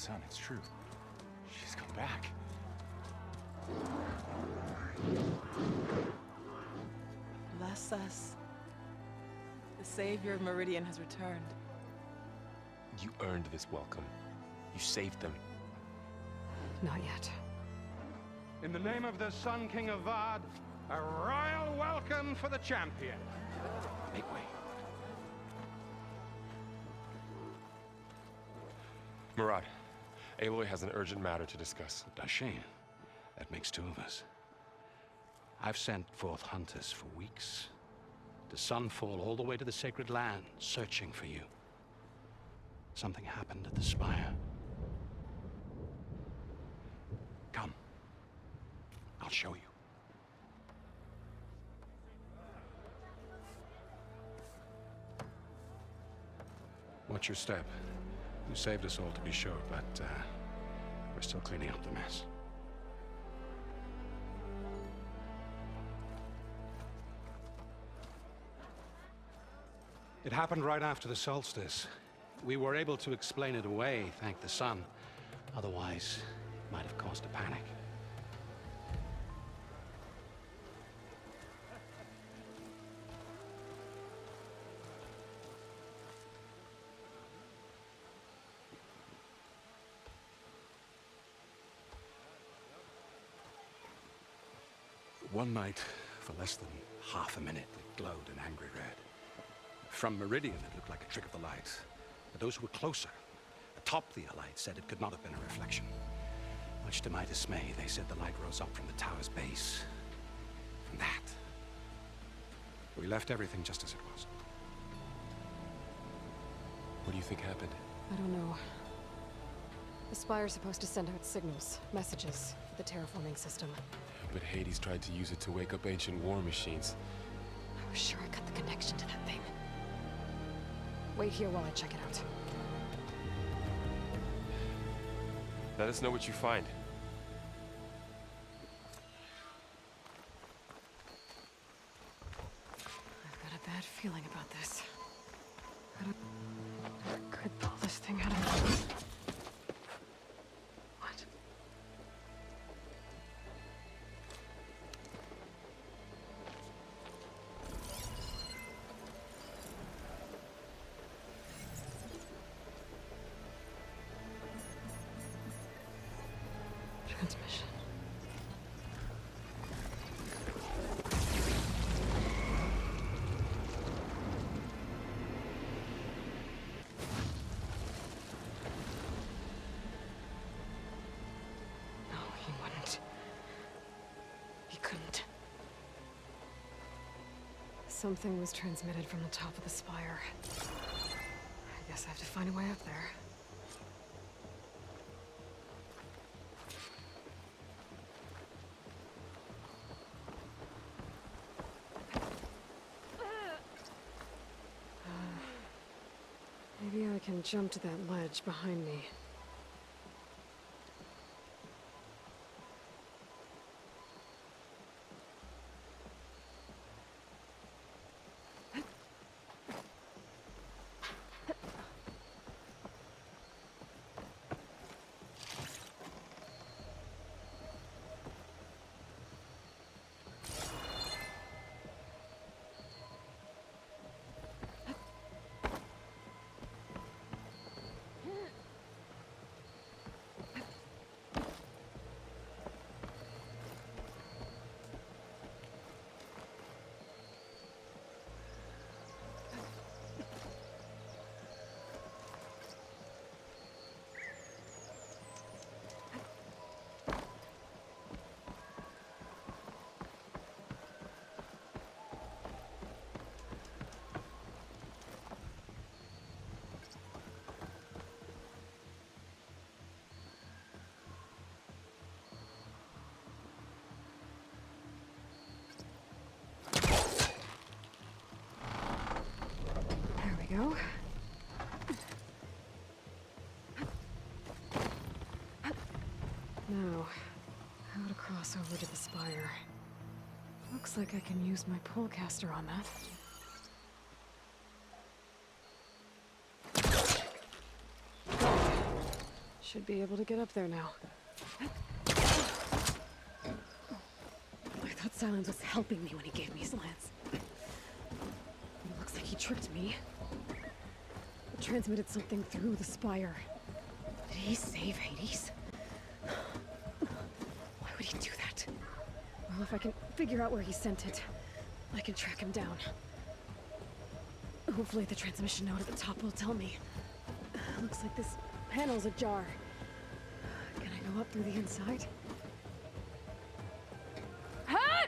sun, it's true. She's come back. Bless us. The savior of Meridian has returned. You earned this welcome. You saved them. Not yet. In the name of the Sun King of Vard, a royal welcome for the champion. Make way. Murad, Aloy has an urgent matter to discuss. Dashane, that makes two of us. I've sent forth hunters for weeks. To Sunfall, all the way to the Sacred Land, searching for you. Something happened at the Spire. Come. I'll show you. Watch your step. You saved us all, to be sure, but we're still cleaning up the mess. It happened right after the solstice. We were able to explain it away, thank the sun. Otherwise, it might have caused a panic. One night, for less than half a minute, it glowed an angry red. From Meridian, it looked like a trick of the light. But those who were closer, atop the light, said it could not have been a reflection. Much to my dismay, they said the light rose up from the tower's base. From that. We left everything just as it was. What do you think happened? I don't know. The Spire's supposed to send out signals, messages, for the terraforming system. But Hades tried to use it to wake up ancient war machines. I was sure I got the connection to that thing. Wait here while I check it out. Let us know what you find. I've got a bad feeling about this. I don't... I could pull this thing out of me. What? Transmission. No, he wouldn't. He couldn't. Something was transmitted from the top of the spire. I guess I have to find a way up there. Maybe I can jump to that ledge behind me. Go. Now, how to cross over to the spire. Looks like I can use my polecaster on that. Should be able to get up there now. I thought Silence was helping me when he gave me his lance. It looks like he tricked me. It transmitted something through the spire. Did he save Hades? Why would he do that? Well, if I can figure out where he sent it, I can track him down. Hopefully the transmission node at the top will tell me. Looks like this panel's ajar. Can I go up through the inside? Ha!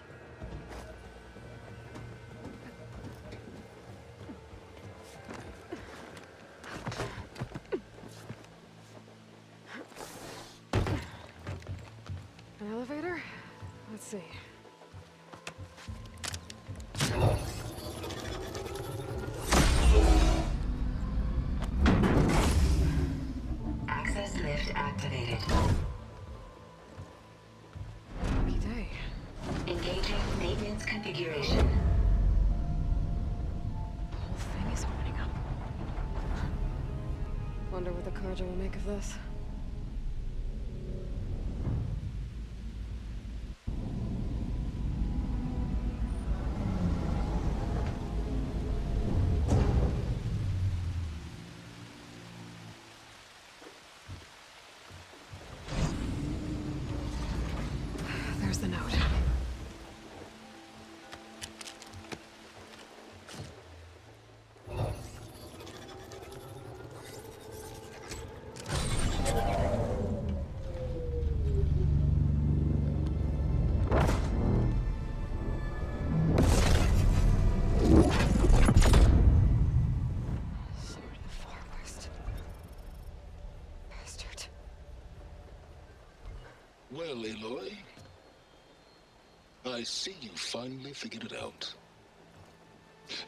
An elevator? Let's see. Access lift activated. Lucky day. Engaging maintenance configuration. The whole thing is opening up. Wonder what the Carja will make of this. There's the note. Sword of the Far West. Bastard. Well, Aloy, I see you finally figured it out.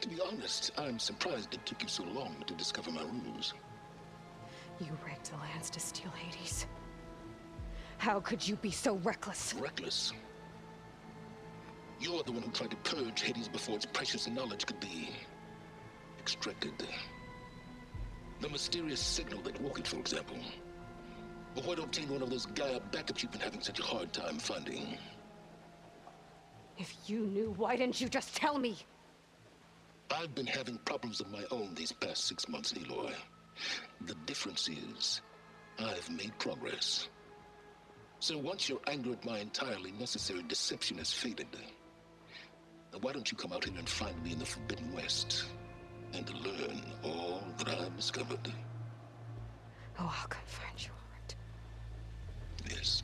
To be honest, I'm surprised it took you so long to discover my ruse. You rigged the lance to steal Hades. How could you be so reckless? Reckless. You're the one who tried to purge Hades before its precious knowledge could be extracted. The mysterious signal that woke it, for example. Or why to obtain one of those Gaia backups you've been having such a hard time finding. If you knew, why didn't you just tell me? I've been having problems of my own these past 6 months, Aloy. The difference is, I've made progress. So once your anger at my entirely necessary deception has faded, why don't you come out here and find me in the Forbidden West, and learn all that I've discovered? Oh, I'll come find you, all right. Yes.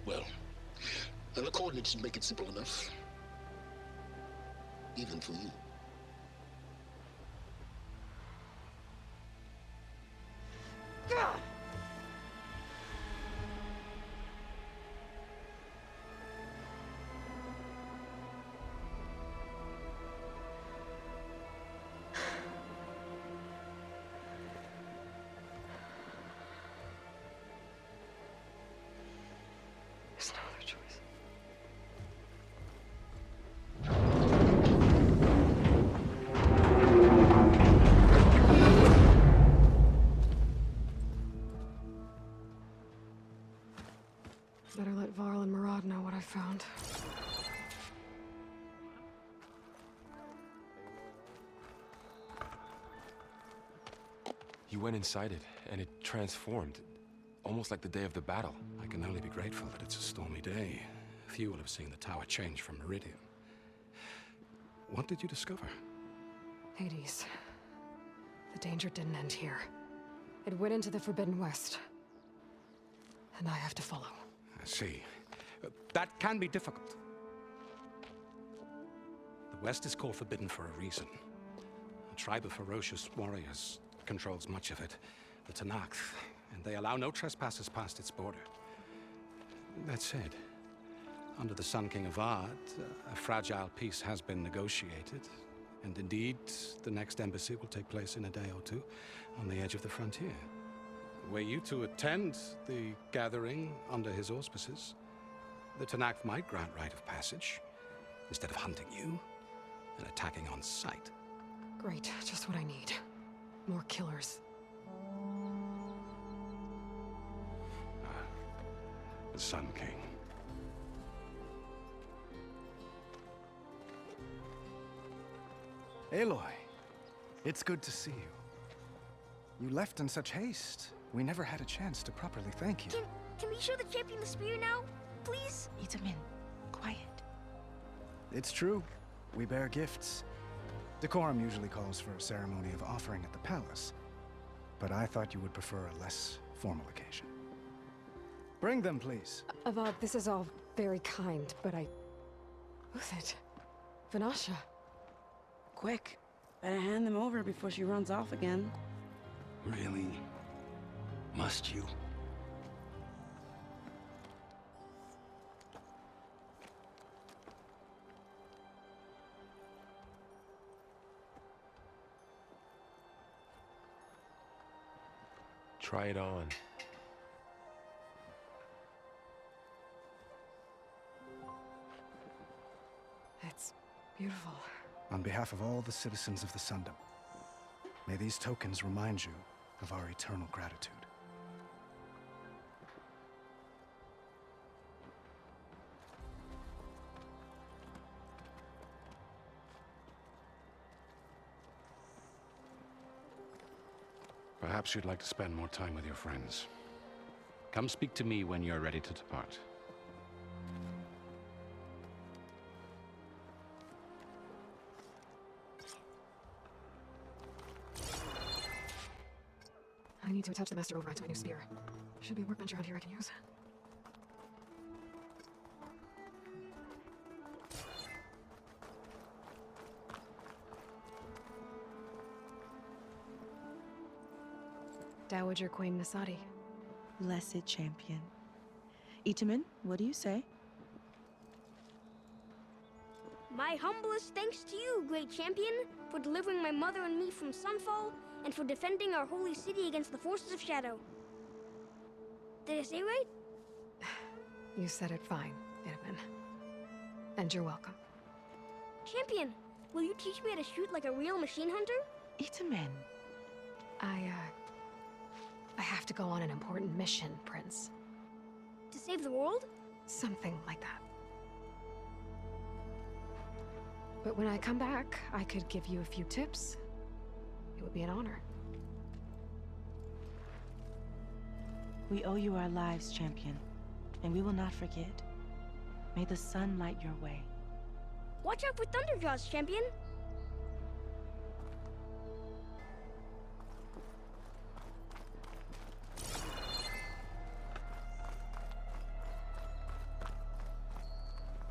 Well, the coordinates should make it simple enough. Even for you. Gah! There's no other choice. Better let Varl and Murad know what I found. You went inside it, and it transformed. Almost like the day of the battle. I can only be grateful that it's a stormy day. Few will have seen the tower change from Meridian. What did you discover? Hades. The danger didn't end here. It went into the Forbidden West. And I have to follow. I see. That can be difficult. The West is called Forbidden for a reason. A tribe of ferocious warriors controls much of it. The Tanakh, and they allow no trespassers past its border. That said, under the Sun King Avad, a fragile peace has been negotiated. And indeed, the next embassy will take place in a day or two on the edge of the frontier. Were you to attend the gathering under his auspices, the Tanakh might grant right of passage, instead of hunting you and attacking on sight. Great, just what I need. More killers. the Sun King. Aloy, it's good to see you. You left in such haste. We never had a chance to properly thank you. Can we show the champion the spear now? Please? Itamin, quiet. It's true. We bear gifts. Decorum usually calls for a ceremony of offering at the palace, but I thought you would prefer a less formal occasion. Bring them, please. Avad, this is all very kind, but Who's it? Vanasha. Quick. Better hand them over before she runs off again. Really? Must you? Try it on. It's beautiful. On behalf of all the citizens of the Sundom, may these tokens remind you of our eternal gratitude. Perhaps you'd like to spend more time with your friends. Come speak to me when you're ready to depart. I need to attach the master override to my new spear. Should be a workbench around here I can use. Dowager Queen Nasadi. Blessed champion. Itamin, what do you say? My humblest thanks to you, great champion, for delivering my mother and me from Sunfall, and for defending our holy city against the forces of Shadow. Did I say right? You said it fine, Itamin. And you're welcome. Champion, will you teach me how to shoot like a real machine hunter? Itamin. I have to go on an important mission, Prince. To save the world? Something like that. But when I come back, I could give you a few tips. It would be an honor. We owe you our lives, champion, and we will not forget. May the sun light your way. Watch out for Thunderjaws, champion!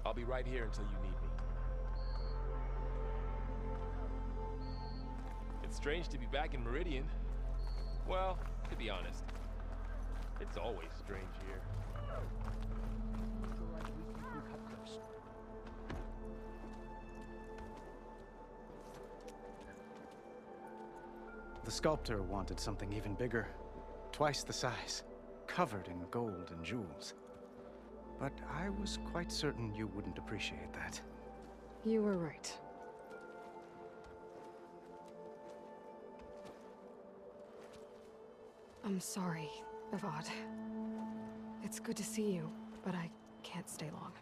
I'll be right here until you need me. It's strange to be back in Meridian. Well, to be honest, it's always strange here. The sculptor wanted something even bigger, twice the size, covered in gold and jewels. But I was quite certain you wouldn't appreciate that. You were right. I'm sorry, Avad. It's good to see you, but I can't stay long.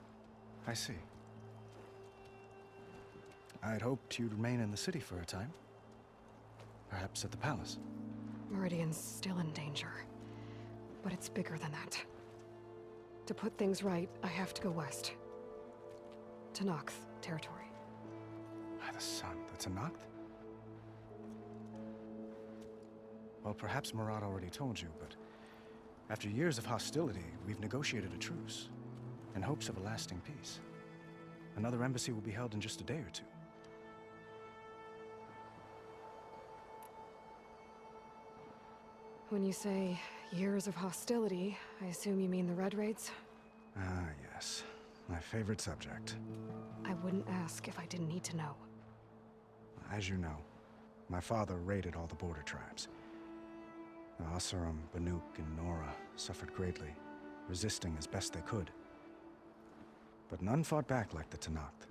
I see. I'd hoped you'd remain in the city for a time. Perhaps at the palace. Meridian's still in danger, but it's bigger than that. To put things right, I have to go west. To Noct territory. By the sun, that's a Noct? Well, perhaps Murad already told you, but after years of hostility, we've negotiated a truce, in hopes of a lasting peace. Another embassy will be held in just a day or two. When you say years of hostility, I assume you mean the Red Raids? Ah, yes. My favorite subject. I wouldn't ask if I didn't need to know. As you know, my father raided all the border tribes. The Asuram, Banuk, and Nora suffered greatly, resisting as best they could. But none fought back like the Tenakth.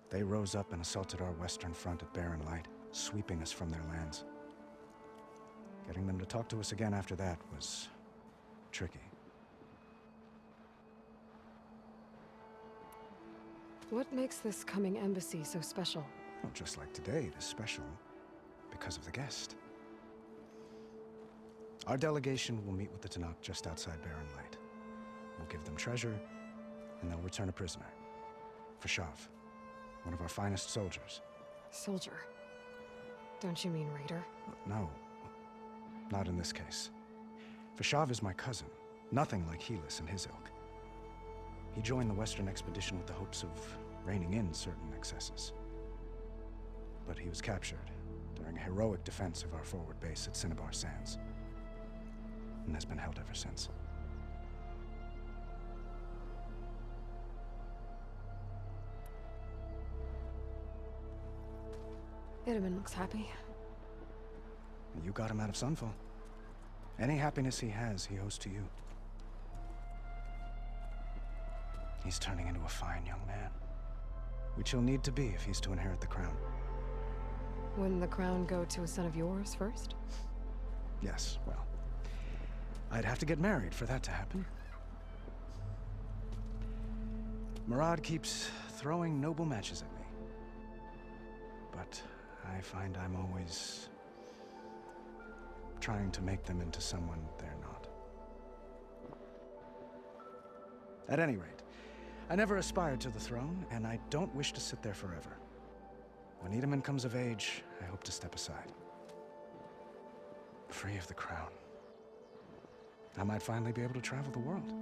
They rose up and assaulted our western front at Barren Light, sweeping us from their lands. Getting them to talk to us again after that was tricky. What makes this coming embassy so special? Well, just like today, it is special because of the guest. Our delegation will meet with the Tanakh just outside Barren Light. We'll give them treasure, and they'll return a prisoner. Fashav, one of our finest soldiers. Soldier? Don't you mean raider? No, not in this case. Fashav is my cousin, nothing like Helis and his ilk. He joined the Western expedition with the hopes of reining in certain excesses. But he was captured during a heroic defense of our forward base at Cinnabar Sands, and has been held ever since. Itaman looks happy. You got him out of Sunfall. Any happiness he has, he owes to you. He's turning into a fine young man, which he'll need to be if he's to inherit the crown. Wouldn't the crown go to a son of yours first? Yes, well, I'd have to get married for that to happen. Murad keeps throwing noble matches at me, but I find I'm always trying to make them into someone they're not. At any rate, I never aspired to the throne, and I don't wish to sit there forever. When Itaman comes of age, I hope to step aside. Free of the crown. I might finally be able to travel the world.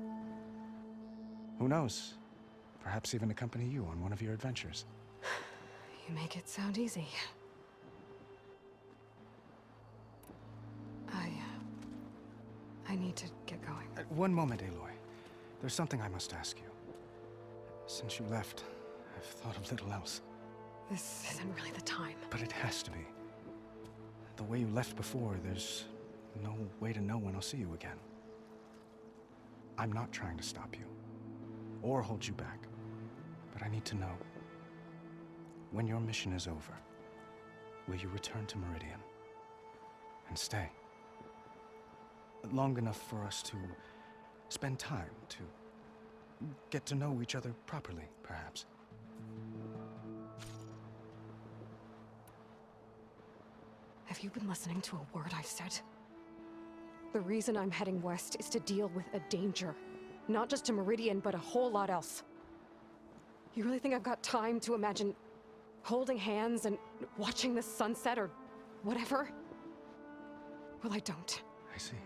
Who knows? Perhaps even accompany you on one of your adventures. You make it sound easy. I need to get going. One moment, Aloy. There's something I must ask you. Since you left, I've thought of little else. This isn't really the time. But it has to be. The way you left before, there's no way to know when I'll see you again. I'm not trying to stop you, or hold you back. But I need to know, when your mission is over, will you return to Meridian and stay? Long enough for us to spend time, to get to know each other properly, perhaps. Have you been listening to a word I've said? The reason I'm heading west is to deal with a danger. Not just to Meridian, but a whole lot else. You really think I've got time to imagine holding hands and watching the sunset or whatever? Well, I don't. I see.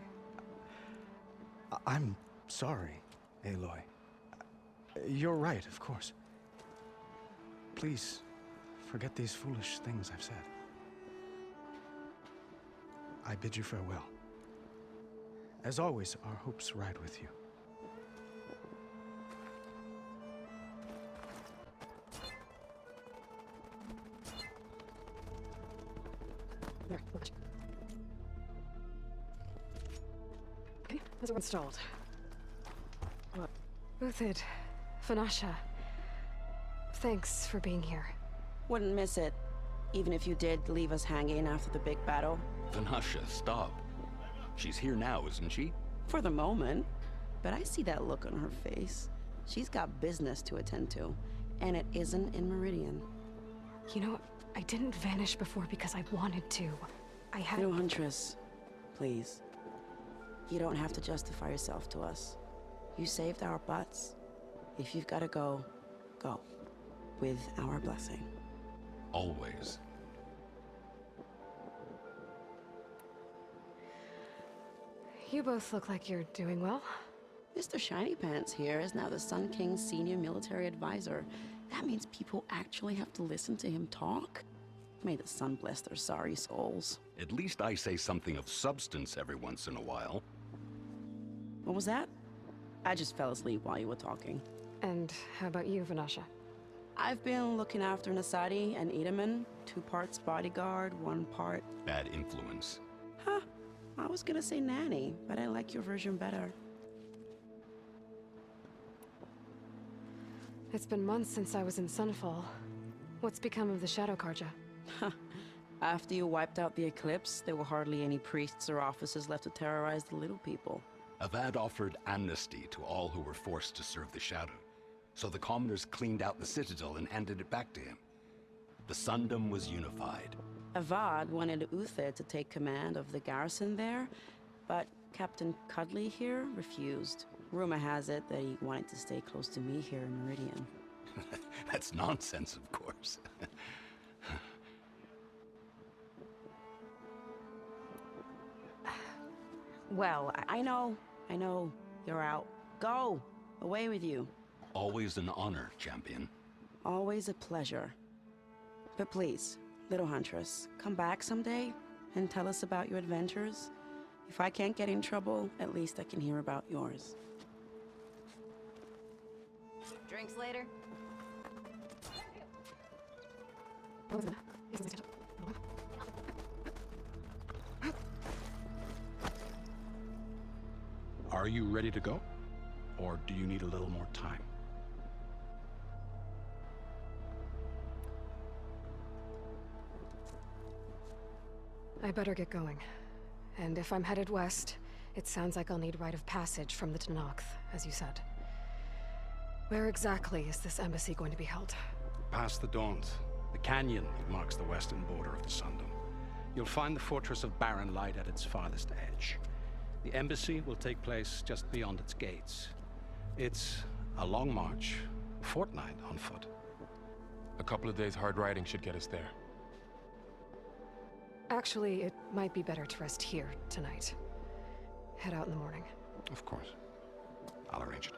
I'm sorry, Aloy. You're right, of course. Please, forget these foolish things I've said. I bid you farewell. As always, our hopes ride with you. There, watch. Okay, those are installed. Uthid, Vanasha, thanks for being here. Wouldn't miss it, even if you did leave us hanging after the big battle. Vanasha, stop. She's here now, isn't she? For the moment. But I see that look on her face. She's got business to attend to, and it isn't in Meridian. You know, I didn't vanish before because I wanted to. I had... No, Huntress. Please. You don't have to justify yourself to us. You saved our butts. If you've got to go, go. With our blessing. Always. You both look like you're doing well. Mr. Shiny Pants here is now the Sun King's senior military advisor. That means people actually have to listen to him talk? May the sun bless their sorry souls. At least I say something of substance every once in a while. What was that? I just fell asleep while you were talking. And how about you, Vanasha? I've been looking after Nasadi and Itaman. 2 parts bodyguard, 1 part... Bad influence. Huh. I was gonna say nanny, but I like your version better. It's been months since I was in Sunfall. What's become of the Shadow Karja? After you wiped out the eclipse, there were hardly any priests or officers left to terrorize the little people. Avad offered amnesty to all who were forced to serve the Shadow. So the commoners cleaned out the citadel and handed it back to him. The Sundom was unified. Avad wanted Uther to take command of the garrison there, but Captain Cudley here refused. Rumor has it that he wanted to stay close to me here in Meridian. That's nonsense, of course. Well, I know. You're out. Go! Away with you. Always an honor, champion. Always a pleasure. But please, little huntress, come back someday and tell us about your adventures. If I can't get in trouble, at least I can hear about yours. Drinks later? Are you ready to go? Or do you need a little more time? I better get going. And if I'm headed west, it sounds like I'll need rite of passage from the Tenakth, as you said. Where exactly is this embassy going to be held? Past the Dawns, the canyon that marks the western border of the Sundom. You'll find the fortress of Barren Light at its farthest edge. The embassy will take place just beyond its gates. It's a long march, a fortnight on foot. A couple of days hard riding should get us there. Actually, it might be better to rest here tonight. Head out in the morning. Of course. I'll arrange it.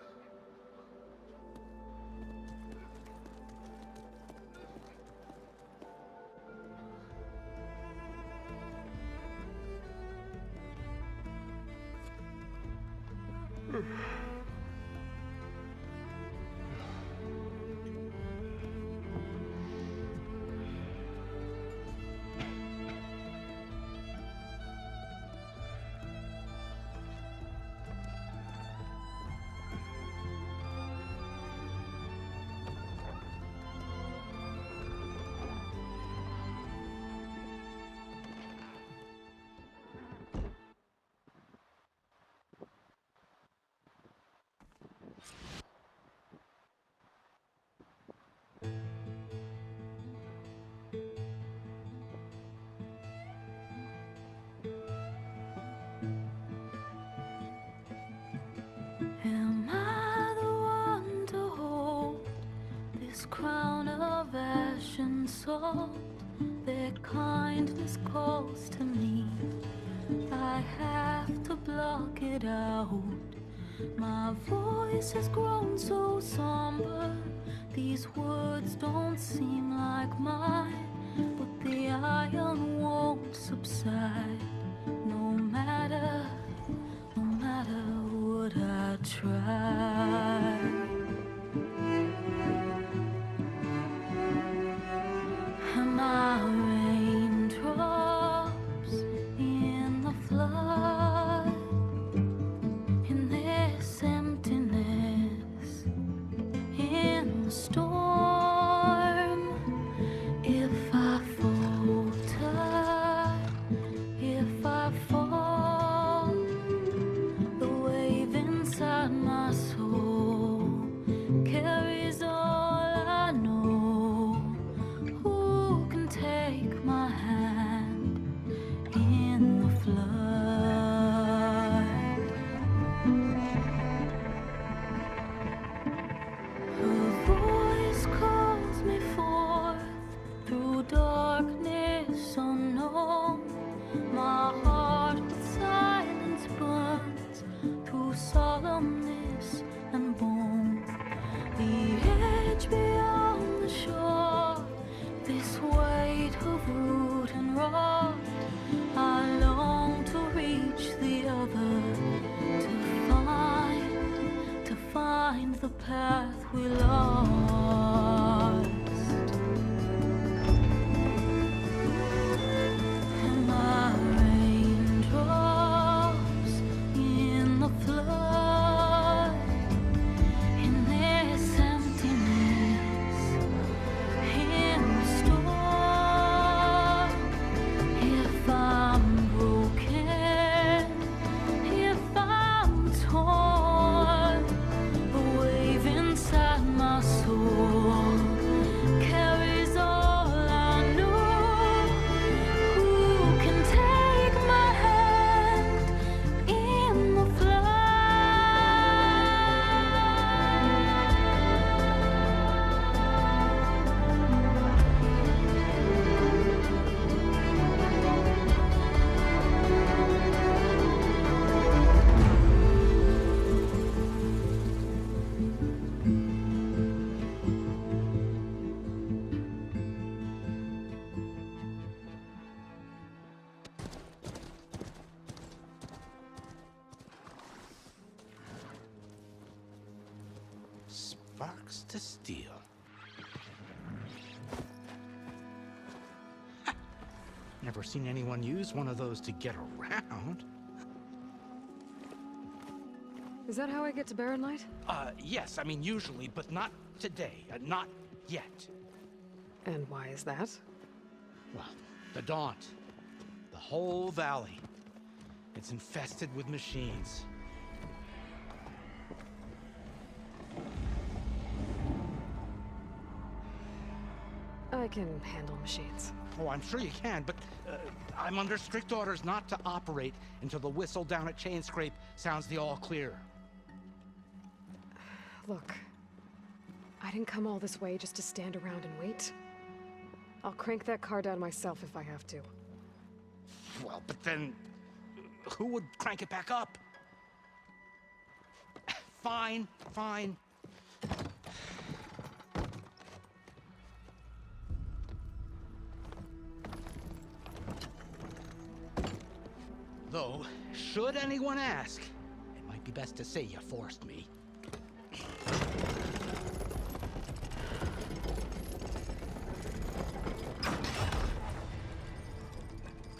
Am I the one to hold this crown of ash and salt? Their kindness calls to me. I have to block it out. My voice has grown so somber. These words don't seem like mine, but the iron won't subside. No matter what I try. Am I raindrops in the flood? In this emptiness, in the storm. If I falter, if I fall, the wave inside my soul carries all I know. Who can take my hand in the flood? Her voice calls me forth through darkness unknown. My heart with silence burns through solemnness and bone. The edge beyond the shore, this weight of root and rot. I long to reach the other, to find the path we lost. Am I raindrops in the flood? In this emptiness, in the storm. If I'm broken, if I'm torn, a wave inside my sparks to steel. Never seen anyone use one of those to get around. Is that how I get to Barren Light? Yes, I mean usually, but not today. Not yet. And why is that? Well, the Daunt. The whole valley. It's infested with machines. I can handle machines. Oh, I'm sure you can, but I'm under strict orders not to operate until the whistle down at Chainscrape sounds the all clear. Look, I didn't come all this way just to stand around and wait. I'll crank that car down myself if I have to. Well, but then who would crank it back up? Fine, fine. Though, should anyone ask, it might be best to say you forced me.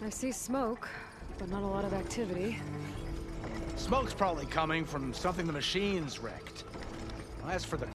I see smoke, but not a lot of activity. Smoke's probably coming from something the machines wrecked. As for the